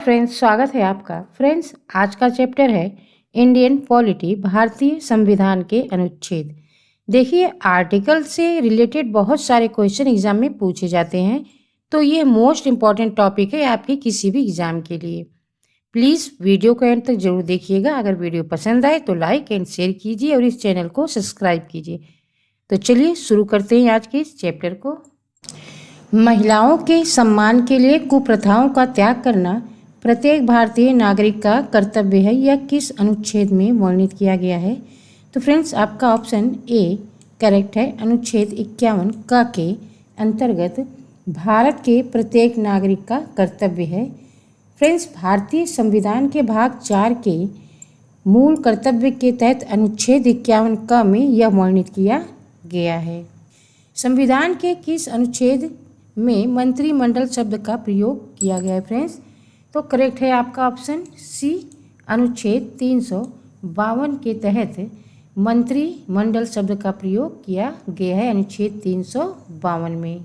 Friends, स्वागत है आपका। फ्रेंड्स, आज का चैप्टर है इंडियन पॉलिटी, भारतीय संविधान के अनुच्छेद। देखिए, आर्टिकल से रिलेटेड बहुत सारे क्वेश्चन एग्जाम में पूछे जाते हैं, तो ये मोस्ट इम्पॉर्टेंट टॉपिक है आपके किसी भी एग्जाम के लिए। प्लीज़ वीडियो को एंड तक जरूर देखिएगा। अगर वीडियो पसंद आए तो लाइक एंड शेयर कीजिए और इस चैनल को सब्सक्राइब कीजिए। तो चलिए शुरू करते हैं आज के इस चैप्टर को। महिलाओं के सम्मान के लिए कुप्रथाओं का त्याग करना प्रत्येक भारतीय नागरिक का कर्तव्य है। यह किस अनुच्छेद में वर्णित किया गया है? तो फ्रेंड्स, आपका ऑप्शन ए करेक्ट है। अनुच्छेद 51 क के अंतर्गत भारत के प्रत्येक नागरिक का कर्तव्य है। फ्रेंड्स, भारतीय संविधान के भाग 4 के मूल कर्तव्य के तहत अनुच्छेद 51 क में यह वर्णित किया गया है। संविधान के किस अनुच्छेद में मंत्रिमंडल शब्द का प्रयोग किया गया है? फ्रेंड्स, तो करेक्ट है आपका ऑप्शन सी। अनुच्छेद 352 के तहत मंत्रिमंडल शब्द का प्रयोग किया गया है। अनुच्छेद 352 में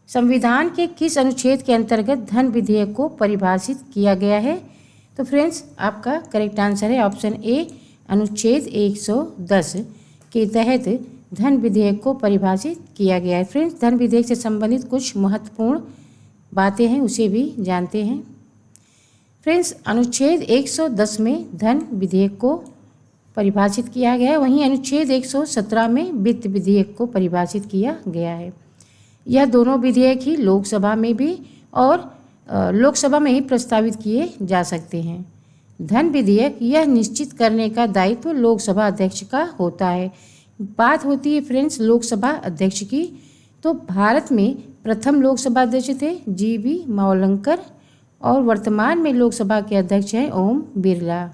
संविधान के किस अनुच्छेद के अंतर्गत धन विधेयक को परिभाषित किया गया है? तो फ्रेंड्स, आपका करेक्ट आंसर है ऑप्शन ए। अनुच्छेद 110 के तहत धन विधेयक को परिभाषित किया गया है। फ्रेंड्स, धन विधेयक से संबंधित कुछ महत्वपूर्ण बातें हैं, उसे भी जानते हैं। फ्रेंड्स, अनुच्छेद 110 में धन विधेयक को परिभाषित किया गया है। वहीं अनुच्छेद 117 में वित्त विधेयक को परिभाषित किया गया है। यह दोनों विधेयक ही लोकसभा में भी और लोकसभा में ही प्रस्तावित किए जा सकते हैं। धन विधेयक यह निश्चित करने का दायित्व लोकसभा अध्यक्ष का होता है। बात होती है फ्रेंड्स लोकसभा अध्यक्ष की, तो भारत में प्रथम लोकसभा अध्यक्ष थे जी.बी. मावलंकर और वर्तमान में लोकसभा के अध्यक्ष हैं ओम बिरला।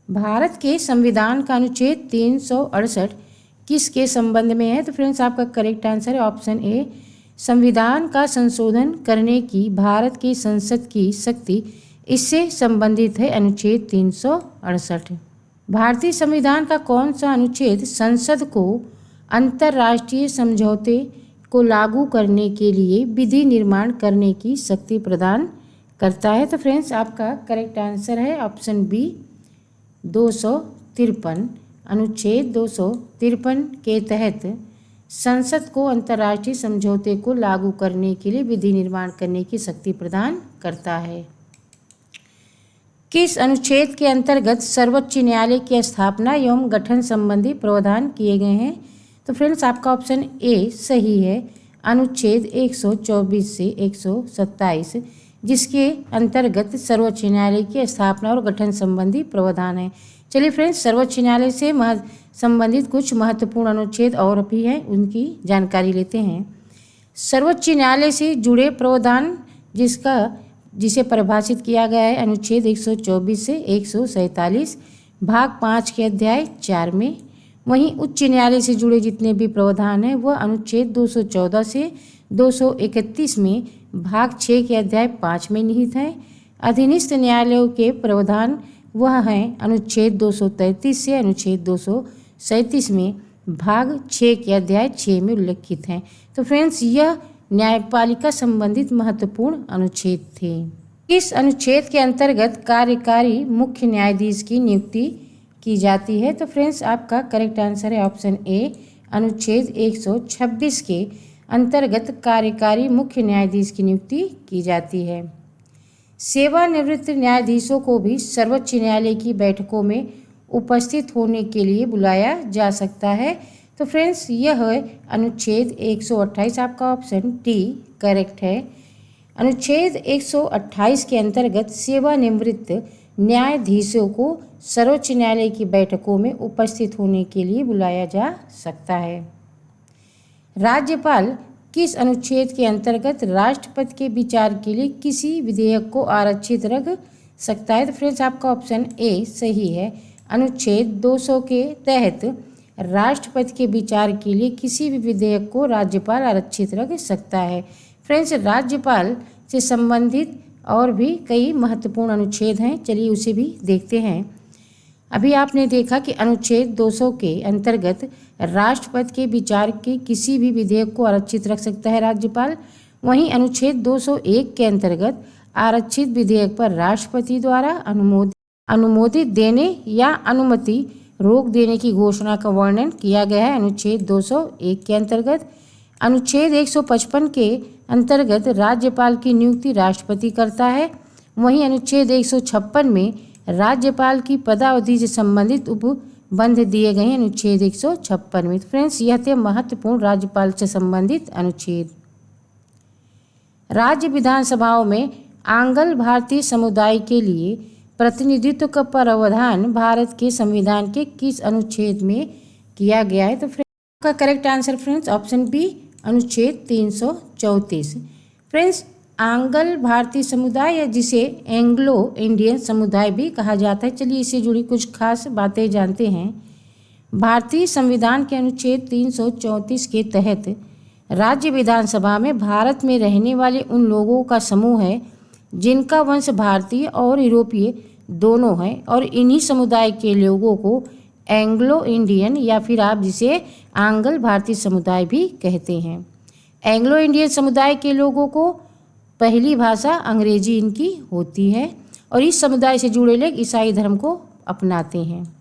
भारत के संविधान का अनुच्छेद 368 किसके संबंध में है? तो फ्रेंड्स, आपका करेक्ट आंसर है ऑप्शन ए। संविधान का संशोधन करने की भारत की संसद की शक्ति इससे संबंधित है। अनुच्छेद 368। भारतीय संविधान का कौन सा अनुच्छेद संसद को अंतर्राष्ट्रीय समझौते को लागू करने के लिए विधि निर्माण करने की शक्ति प्रदान करता है? तो फ्रेंड्स, आपका करेक्ट आंसर है ऑप्शन बी 253। अनुच्छेद 253 के तहत संसद को अंतर्राष्ट्रीय समझौते को लागू करने के लिए विधि निर्माण करने की शक्ति प्रदान करता है। किस अनुच्छेद के अंतर्गत सर्वोच्च न्यायालय की स्थापना एवं गठन संबंधी प्रावधान किए गए हैं? तो फ्रेंड्स, आपका ऑप्शन ए सही है। अनुच्छेद 124 से 127 जिसके अंतर्गत सर्वोच्च न्यायालय की स्थापना और गठन संबंधी प्रावधान है। चलिए फ्रेंड्स, सर्वोच्च न्यायालय से संबंधित कुछ महत्वपूर्ण अनुच्छेद और भी हैं, उनकी जानकारी लेते हैं। सर्वोच्च न्यायालय से जुड़े प्रावधान जिसे परिभाषित किया गया है अनुच्छेद 124 से 147 भाग 5 के अध्याय 4 में। वहीं उच्च न्यायालय से जुड़े जितने भी प्रावधान हैं वह अनुच्छेद 214 से 231 में भाग 6 के अध्याय 5 में निहित हैं। अधीनस्थ न्यायालयों के प्रावधान वह हैं अनुच्छेद 233 से अनुच्छेद 237 में भाग 6 के अध्याय 6 में उल्लिखित हैं। तो फ्रेंड्स, यह न्यायपालिका संबंधित महत्वपूर्ण अनुच्छेद थे। इस अनुच्छेद के अंतर्गत कार्यकारी मुख्य न्यायाधीश की नियुक्ति की जाती है? तो फ्रेंड्स, आपका करेक्ट आंसर है ऑप्शन ए। अनुच्छेद 126 के अंतर्गत कार्यकारी मुख्य न्यायाधीश की नियुक्ति की जाती है। सेवानिवृत्त न्यायाधीशों को भी सर्वोच्च न्यायालय की बैठकों में उपस्थित होने के लिए बुलाया जा सकता है। तो फ्रेंड्स, यह है अनुच्छेद 128। आपका ऑप्शन डी करेक्ट है। अनुच्छेद 128 के अंतर्गत सेवानिवृत्त न्यायाधीशों को सर्वोच्च न्यायालय की बैठकों में उपस्थित होने के लिए बुलाया जा सकता है। राज्यपाल किस अनुच्छेद के अंतर्गत राष्ट्रपति के विचार के लिए किसी विधेयक को आरक्षित रख सकता है? तो फ्रेंड्स, आपका ऑप्शन ए सही है। अनुच्छेद 200 के तहत राष्ट्रपति के विचार के लिए किसी भी विधेयक को राज्यपाल आरक्षित रख सकता है। फ्रेंड्स, राज्यपाल से संबंधित और भी कई महत्वपूर्ण अनुच्छेद हैं, चलिए उसे भी देखते हैं। अभी आपने देखा कि अनुच्छेद 200 के अंतर्गत राष्ट्रपति के विचार के किसी भी विधेयक को आरक्षित रख सकता है राज्यपाल। वहीं अनुच्छेद 201 के अंतर्गत आरक्षित विधेयक पर राष्ट्रपति द्वारा अनुमोदित देने या अनुमति रोक देने की घोषणा का वर्णन किया गया है अनुच्छेद 201 के अंतर्गत। अनुच्छेद 155 के अंतर्गत राज्यपाल की नियुक्ति राष्ट्रपति करता है। वहीं अनुच्छेद 156 में राज्यपाल की पदावधि से संबंधित उपबंध दिए गए हैं अनुच्छेद 156 में। फ्रेंड्स, यह थे महत्वपूर्ण राज्यपाल से संबंधित अनुच्छेद। राज्य विधानसभाओं में आंग्ल भारतीय समुदाय के लिए प्रतिनिधित्व का प्रावधान भारत के संविधान के किस अनुच्छेद में किया गया है? तो फ्रेंड्स, का correct answer friends option B, अनुच्छेद 334। फ्रेंड्स, आंग्ल भारतीय समुदाय या जिसे एंग्लो इंडियन समुदाय भी कहा जाता है, चलिए इससे जुड़ी कुछ खास बातें जानते हैं। भारतीय संविधान के अनुच्छेद 334 के तहत राज्य विधानसभा में भारत में रहने वाले उन लोगों का समूह है जिनका वंश भारतीय और यूरोपीय दोनों है, और इन्हीं समुदाय के लोगों को एंग्लो इंडियन या फिर आप जिसे आंग्ल भारतीय समुदाय भी कहते हैं। एंग्लो इंडियन समुदाय के लोगों को पहली भाषा अंग्रेजी इनकी होती है और इस समुदाय से जुड़े लोग ईसाई धर्म को अपनाते हैं।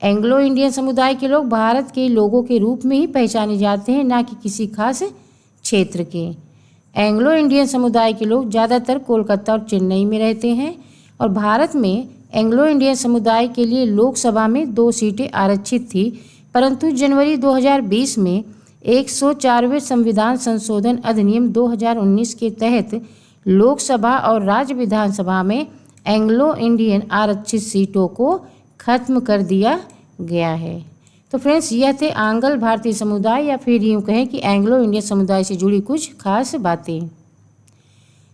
एंग्लो इंडियन समुदाय के लोग भारत के लोगों के रूप में ही पहचाने जाते हैं, ना कि किसी खास क्षेत्र के। एंग्लो इंडियन समुदाय के लोग ज़्यादातर कोलकाता और चेन्नई में रहते हैं और भारत में एंग्लो इंडियन समुदाय के लिए लोकसभा में 2 सीटें आरक्षित थी, परंतु जनवरी 2020 में 104वें संविधान संशोधन अधिनियम 2019 के तहत लोकसभा और राज्य विधानसभा में एंग्लो इंडियन आरक्षित सीटों को खत्म कर दिया गया है। तो फ्रेंड्स, यह थे आंग्ल भारतीय समुदाय या फिर यूँ कहें कि एंग्लो इंडियन समुदाय से जुड़ी कुछ खास बातें।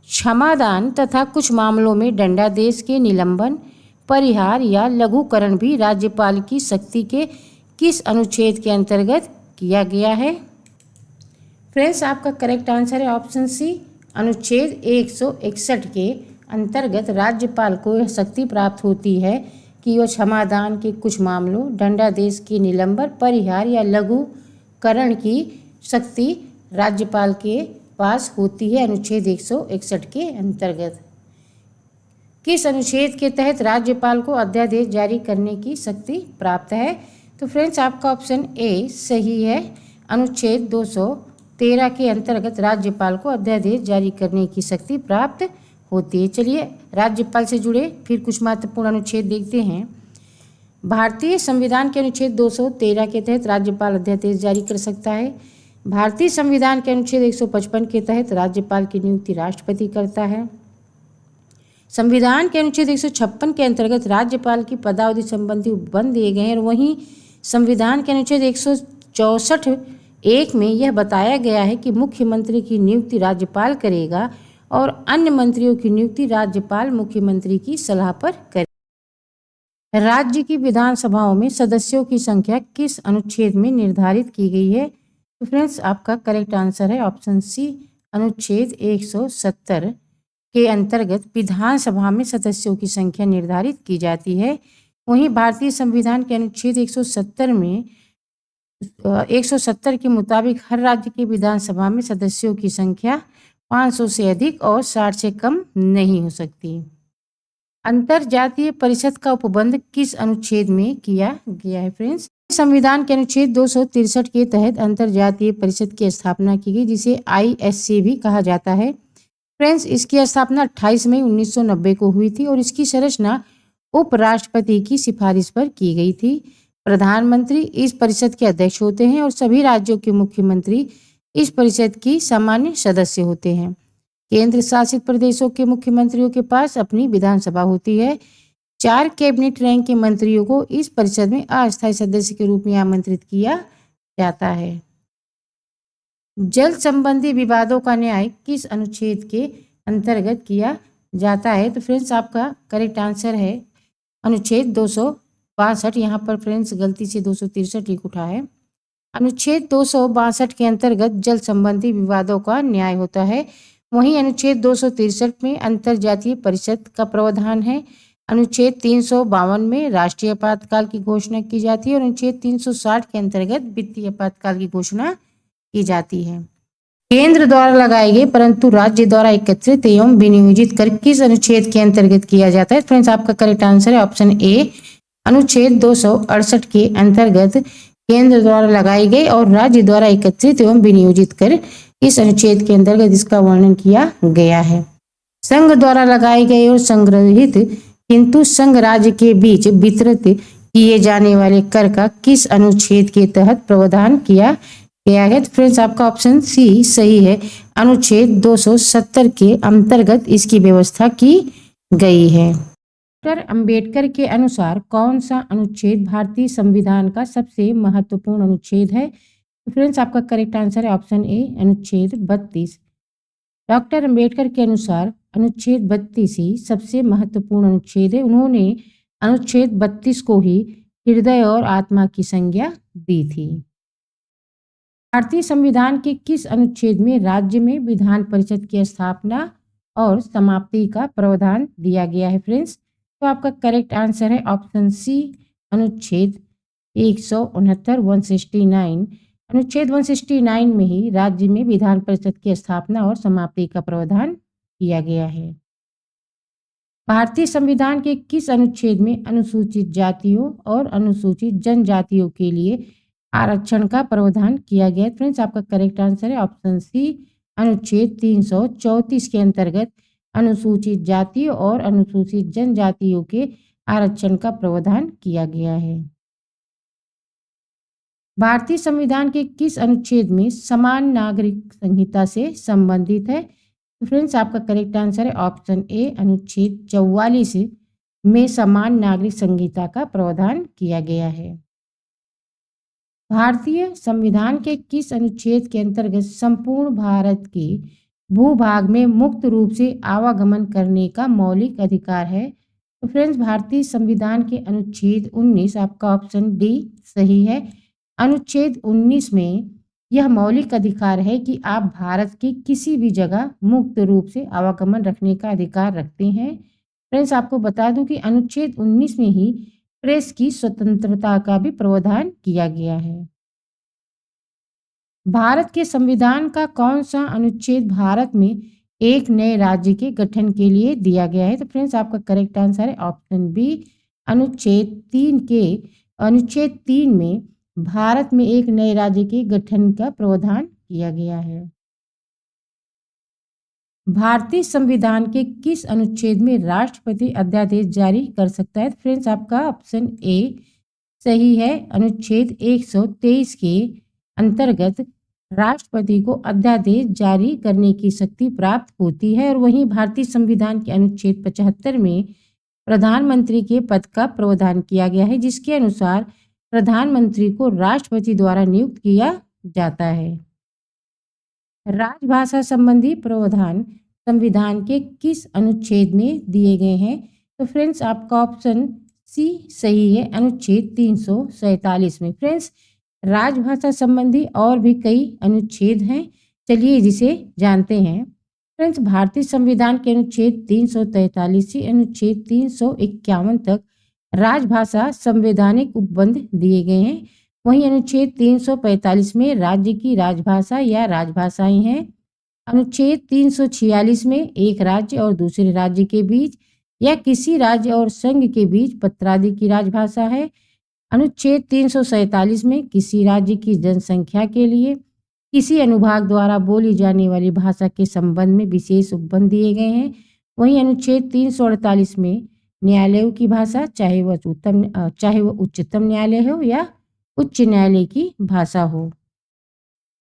क्षमादान तथा कुछ मामलों में दंडादेश के निलंबन, परिहार या लघुकरण भी राज्यपाल की शक्ति के किस अनुच्छेद के अंतर्गत किया गया है? फ्रेंड्स, आपका करेक्ट आंसर है ऑप्शन सी, अनुच्छेद 161 के अंतर्गत राज्यपाल को यह शक्ति प्राप्त होती है कि वह क्षमादान के कुछ मामलों, दंडादेश के निलंबन, परिहार या लघुकरण की शक्ति राज्यपाल के पास होती है अनुच्छेद 161 के अंतर्गत। किस अनुच्छेद के तहत राज्यपाल को अध्यादेश जारी करने की शक्ति प्राप्त है? तो फ्रेंड्स, आपका ऑप्शन ए सही है, अनुच्छेद 213 के अंतर्गत राज्यपाल को अध्यादेश जारी करने की शक्ति प्राप्त होती है। चलिए राज्यपाल से जुड़े फिर कुछ महत्वपूर्ण अनुच्छेद देखते हैं। भारतीय संविधान के अनुच्छेद 213 के तहत राज्यपाल अध्यादेश जारी कर सकता है। भारतीय संविधान के अनुच्छेद 155 के तहत राज्यपाल की नियुक्ति राष्ट्रपति करता है। संविधान के अनुच्छेद 156 के अंतर्गत राज्यपाल की पदावधि संबंधी उपबंध दिए गए हैं और वहीं संविधान के अनुच्छेद 164(1) में यह बताया गया है कि मुख्यमंत्री की नियुक्ति राज्यपाल करेगा और अन्य मंत्रियों की नियुक्ति राज्यपाल मुख्यमंत्री की सलाह पर करेगा। राज्य की विधानसभाओं में सदस्यों की संख्या किस अनुच्छेद में निर्धारित की गई है? तो फ्रेंड्स, आपका करेक्ट आंसर है ऑप्शन सी, अनुच्छेद 170 के अंतर्गत विधानसभा में सदस्यों की संख्या निर्धारित की जाती है। वहीं भारतीय संविधान के अनुच्छेद 170 के मुताबिक हर राज्य की विधानसभा में सदस्यों की संख्या 500 से अधिक और 60 से कम नहीं हो सकती। अंतरजातीय परिषद का उपबंध किस अनुच्छेद में किया गया है? फ्रेंड्स, संविधान के अनुच्छेद 263 के तहत अंतरजातीय परिषद की स्थापना की गई, जिसे ISC भी कहा जाता है। फ्रेंड्स, इसकी स्थापना 28 मई 1990 को हुई थी और इसकी संरचना उपराष्ट्रपति की सिफारिश पर की गई थी। प्रधानमंत्री इस परिषद के अध्यक्ष होते हैं और सभी राज्यों के मुख्यमंत्री इस परिषद की सामान्य सदस्य होते हैं। केंद्र शासित प्रदेशों के मुख्यमंत्रियों के पास अपनी विधानसभा होती है। 4 कैबिनेट रैंक के मंत्रियों को इस परिषद में अस्थायी सदस्य के रूप में आमंत्रित किया जाता है। जल संबंधी विवादों का न्याय किस अनुच्छेद के अंतर्गत किया जाता है? तो फ्रेंड्स, आपका करेक्ट आंसर है अनुच्छेद 262। यहाँ पर फ्रेंड्स गलती से 263 लिख उठा है। अनुच्छेद 262 के अंतर्गत जल संबंधी विवादों का न्याय होता है। वहीं अनुच्छेद 263 में अंतरजातीय परिषद का प्रावधान है। अनुच्छेद 352 में राष्ट्रीय आपातकाल की घोषणा की जाती है और अनुच्छेद 360 के अंतर्गत वित्तीय आपातकाल की घोषणा की जाती है। केंद्र द्वारा लगाए गए परंतु राज्य द्वारा एकत्रित एवं विनियोजित कर किस अनुच्छेद के अंतर्गत किया जाता है? फ्रेंड्स आपका करेक्ट आंसर है ऑप्शन ए, अनुच्छेद 268 के अंतर्गत केंद्र द्वारा लगाई गई और राज्य द्वारा एकत्रित एवं विनियोजित कर इस अनुच्छेद के अंतर्गत इसका वर्णन किया गया है। संघ द्वारा लगाए गए और संग्रहित किंतु संघ राज्य के बीच वितरित किए जाने वाले कर का किस अनुच्छेद के तहत प्रावधान किया गया है? तो फ्रेंड्स आपका ऑप्शन सी सही है, अनुच्छेद 270 के अंतर्गत इसकी व्यवस्था की गई है। डॉक्टर अंबेडकर के अनुसार कौन सा अनुच्छेद भारतीय संविधान का सबसे महत्वपूर्ण अनुच्छेद है? तो फ्रेंड्स आपका करेक्ट आंसर है ऑप्शन ए, अनुच्छेद 32। डॉक्टर अंबेडकर के अनुसार अनुच्छेद 32 ही सबसे महत्वपूर्ण अनुच्छेद है। उन्होंने अनुच्छेद 32 को ही हृदय और आत्मा की संज्ञा दी थी। भारतीय संविधान के किस अनुच्छेद में राज्य में विधान परिषद की स्थापना और समाप्ति का प्रावधान दिया गया है? फ्रेंड्स तो आपका करेक्ट आंसर है ऑप्शन सी, अनुच्छेद 169 169। अनुच्छेद 169 में ही राज्य में विधान परिषद की स्थापना और समाप्ति का प्रावधान किया गया है। भारतीय संविधान के किस अनुच्छेद में अनुसूचित जातियों और अनुसूचित जनजातियों के लिए आरक्षण का प्रावधान किया गया? फ्रेंड्स आपका करेक्ट आंसर है ऑप्शन सी, अनुच्छेद 334 के अंतर्गत अनुसूचित जाति और अनुसूचित जनजातियों के आरक्षण का प्रावधान किया गया है। भारतीय संविधान के किस अनुच्छेद में समान नागरिक संहिता से संबंधित है? फ्रेंड्स आपका करेक्ट आंसर है ऑप्शन ए, अनुच्छेद 44 में समान नागरिक संहिता का प्रावधान किया गया है। भारतीय संविधान के किस अनुच्छेद के अंतर्गत संपूर्ण भारत के भूभाग में मुक्त रूप से आवागमन करने का मौलिक अधिकार है? तो फ्रेंड्स भारतीय संविधान के अनुच्छेद 19, आपका ऑप्शन डी सही है। अनुच्छेद 19 में यह मौलिक अधिकार है कि आप भारत के किसी भी जगह मुक्त रूप से आवागमन रखने का अधिकार रखते हैं। फ्रेंड्स आपको बता दूं कि अनुच्छेद 19 में ही प्रेस की स्वतंत्रता का भी प्रावधान किया गया है। भारत के संविधान का कौन सा अनुच्छेद भारत में एक नए राज्य के गठन के लिए दिया गया है? तो फ्रेंड्स आपका करेक्ट आंसर है ऑप्शन बी, अनुच्छेद 3 में भारत में एक नए राज्य के गठन का प्रावधान किया गया है। भारतीय संविधान के किस अनुच्छेद में राष्ट्रपति अध्यादेश जारी कर सकता है? फ्रेंड्स आपका ऑप्शन ए सही है, अनुच्छेद 123 के अंतर्गत राष्ट्रपति को अध्यादेश जारी करने की शक्ति प्राप्त होती है। और वहीं भारतीय संविधान के अनुच्छेद 75 में प्रधानमंत्री के पद का प्रावधान किया गया है, जिसके अनुसार प्रधानमंत्री को राष्ट्रपति द्वारा नियुक्त किया जाता है। राजभाषा संबंधी प्रावधान संविधान के किस अनुच्छेद में दिए गए हैं? तो फ्रेंड्स आपका ऑप्शन सी सही है, अनुच्छेद 347 में। फ्रेंड्स राजभाषा संबंधी और भी कई अनुच्छेद हैं, चलिए जिसे जानते हैं। फ्रेंड्स भारतीय संविधान के अनुच्छेद 343 से अनुच्छेद 351 तक राजभाषा संवैधानिक उपबंध दिए गए हैं। वहीं अनुच्छेद 345 में राज्य की राजभाषा या राजभाषाएं हैं। अनुच्छेद 346 में एक राज्य और दूसरे राज्य के बीच या किसी राज्य और संघ के बीच पत्रादि की राजभाषा है। अनुच्छेद 347 में किसी राज्य की जनसंख्या के लिए किसी अनुभाग द्वारा बोली जाने वाली भाषा के संबंध में विशेष उपबंध दिए गए हैं। वहीं अनुच्छेद 348 में न्यायालयों की भाषा, चाहे वह उच्चतम न्यायालय हो या उच्च न्यायालय की भाषा हो।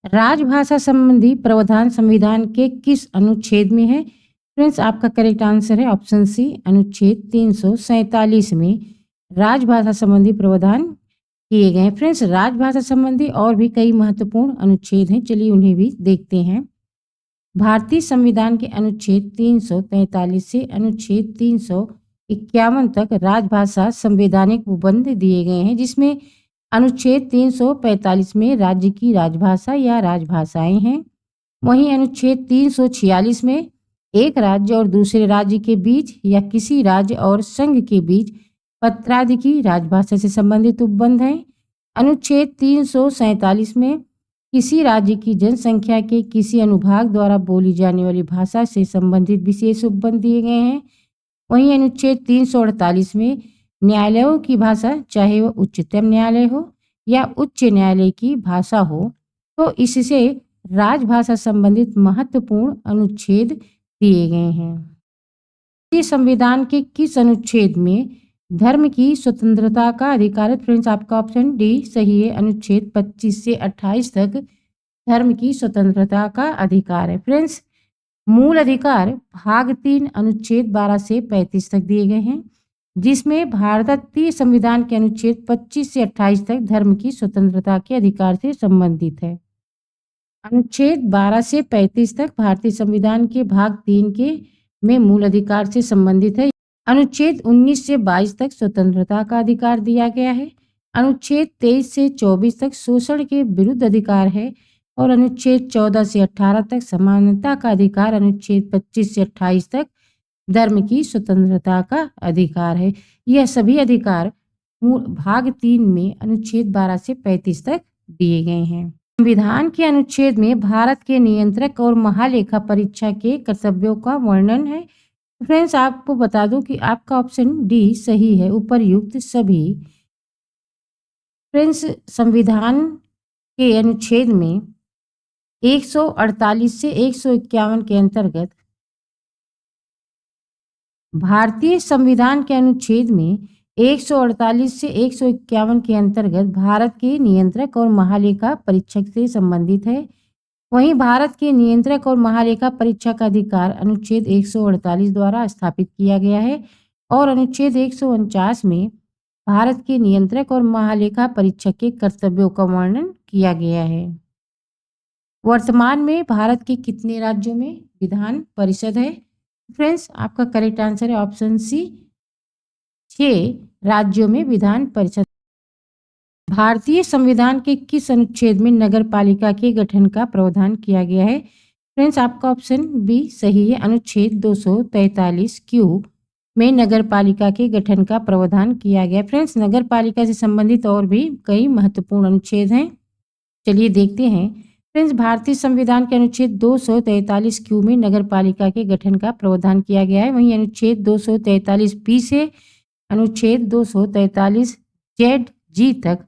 राजभाषा संबंधी प्रावधान संविधान के किस अनुच्छेद में है? फ्रेंड्स आपका करेक्ट आंसर है ऑप्शन सी, अनुच्छेद 347 में राजभाषा संबंधी प्रावधान किए गए हैं। फ्रेंड्स राजभाषा संबंधी और भी कई महत्वपूर्ण अनुच्छेद हैं, चलिए उन्हें भी देखते हैं। भारतीय संविधान के अनुच्छेद 343 से अनुच्छेद 351 तक राजभाषा संवैधानिक उपबंध दिए गए हैं, जिसमें अनुच्छेद 345 में राज्य की राजभाषा या राजभाषाएं हैं। वहीं अनुच्छेद 346 में एक राज्य और दूसरे राज्य के बीच या किसी राज्य और संघ के बीच पत्रादि की राजभाषा से संबंधित उपबंध हैं। अनुच्छेद 347 में किसी राज्य की जनसंख्या के किसी अनुभाग द्वारा बोली जाने वाली भाषा से संबंधित विशेष उपबंध दिए गए हैं। वहीं अनुच्छेद 348 में न्यायालयों की भाषा, चाहे वह उच्चतम न्यायालय हो या उच्च न्यायालय की भाषा हो, तो इससे राजभाषा संबंधित महत्वपूर्ण अनुच्छेद दिए गए हैं। भारतीय संविधान के किस अनुच्छेद में धर्म की स्वतंत्रता का अधिकार है? फ्रेंड्स, आपका ऑप्शन डी सही है। अनुच्छेद 25 से 28 तक धर्म की स्वतंत्रता का अधिकार है। फ्रेंड्स, मूल अधिकार भाग 3 अनुच्छेद 12 से 35 तक दिए गए हैं, जिसमें भारतीय संविधान के अनुच्छेद 25 से 28 तक धर्म की स्वतंत्रता के अधिकार से संबंधित है। अनुच्छेद 12 से 35 तक भारतीय संविधान के भाग 3 के में मूल अधिकार से संबंधित है। अनुच्छेद 19 से 22 तक स्वतंत्रता का अधिकार दिया गया है। अनुच्छेद 23 से 24 तक शोषण के विरुद्ध अधिकार है और अनुच्छेद 14 से 18 तक समानता का अधिकार, अनुच्छेद 25 से 28 तक धर्म की स्वतंत्रता का अधिकार है। यह सभी अधिकार भाग 3 में अनुच्छेद 12 से 35 तक दिए गए हैं। संविधान के अनुच्छेद में भारत के नियंत्रक और महालेखा परीक्षा के कर्तव्यों का वर्णन है। फ्रेंड्स, आपको बता दूं कि आपका ऑप्शन डी सही है, उपर्युक्त सभी। फ्रेंड्स, संविधान के अनुच्छेद में 148 से 151 के अंतर्गत भारतीय संविधान के अनुच्छेद में 148 से 151 के अंतर्गत भारत के नियंत्रक और महालेखा परीक्षक से संबंधित है। वहीं भारत के नियंत्रक और महालेखा परीक्षा का अधिकार अनुच्छेद 148 द्वारा स्थापित किया गया है और अनुच्छेद 149 में भारत के नियंत्रक और महालेखा परीक्षक के कर्तव्यों का वर्णन किया गया है। वर्तमान में भारत के कितने राज्यों में विधान परिषद है? फ्रेंड्स, आपका करेक्ट आंसर है ऑप्शन सी, 6 राज्यों में विधान परिषद। भारतीय संविधान के किस अनुच्छेद में नगर पालिका के गठन का प्रावधान किया गया है? फ्रेंड्स, आपका ऑप्शन बी सही है। अनुच्छेद 243 क्यू में नगर पालिका के गठन का प्रावधान किया गया। फ्रेंड्स, नगर पालिका से संबंधित और भी कई महत्वपूर्ण अनुच्छेद हैं, चलिए देखते हैं। फ्रेंड्स, भारतीय संविधान के अनुच्छेद 243 क्यू में नगर पालिका के गठन का प्रावधान किया गया है। वहीं अनुच्छेद 243 पी से अनुच्छेद 243 जेड जी तक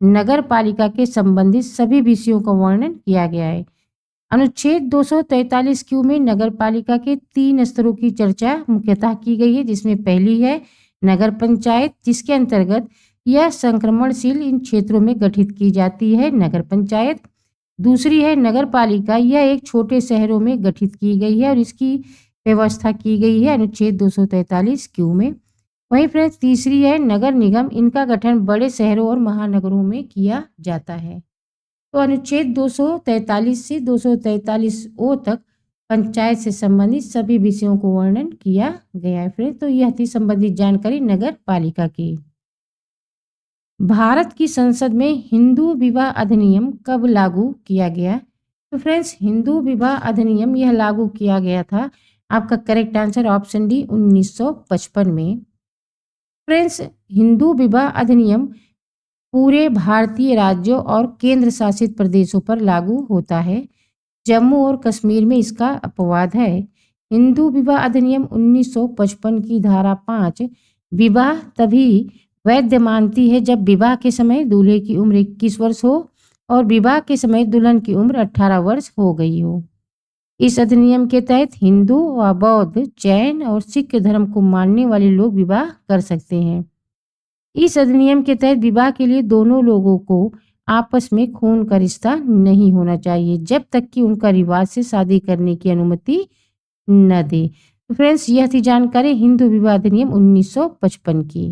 नगर पालिका के संबंधित सभी विषयों का वर्णन किया गया है। अनुच्छेद 243 क्यू में नगर पालिका के 3 स्तरों की चर्चा मुख्यतः की गई है, जिसमें पहली है नगर पंचायत, जिसके अंतर्गत यह संक्रमणशील इन क्षेत्रों में गठित की जाती है नगर पंचायत। दूसरी है नगर पालिका, यह एक छोटे शहरों में गठित की गई है और इसकी व्यवस्था की गई है अनुच्छेद 243 क्यू में। वहीं फ्रेंड्स, तीसरी है नगर निगम, इनका गठन बड़े शहरों और महानगरों में किया जाता है। तो अनुच्छेद 243 से 243 ओ तक पंचायत से संबंधित सभी विषयों को वर्णन किया गया है। फ्रेंड्स, तो यह थी संबंधित जानकारी नगर पालिका की। भारत की संसद में हिंदू विवाह अधिनियम कब लागू किया गया? तो फ्रेंड्स, हिंदू विवाह अधिनियम यह लागू किया गया था, आपका करेक्ट आंसर ऑप्शन डी 1955 में। फ्रेंड्स, हिंदू विवाह अधिनियम पूरे भारतीय राज्यों और केंद्र शासित प्रदेशों पर लागू होता है। जम्मू और कश्मीर में इसका अपवाद है। हिंदू विवाह अधिनियम 1955 की धारा 5 विवाह तभी वैध मानती है जब विवाह के समय दूल्हे की उम्र 21 वर्ष हो और विवाह के समय दुल्हन की उम्र 18 वर्ष हो गई हो। इस अधिनियम के तहत हिंदू व बौद्ध, जैन और सिख धर्म को मानने वाले लोग विवाह कर सकते हैं। इस अधिनियम के तहत विवाह के लिए दोनों लोगों को आपस में खून का रिश्ता नहीं होना चाहिए जब तक कि उनका रिवाज से शादी करने की अनुमति न दे। तो फ्रेंड्स, यह थी जानकारी हिंदू विवाह अधिनियम 1955 की।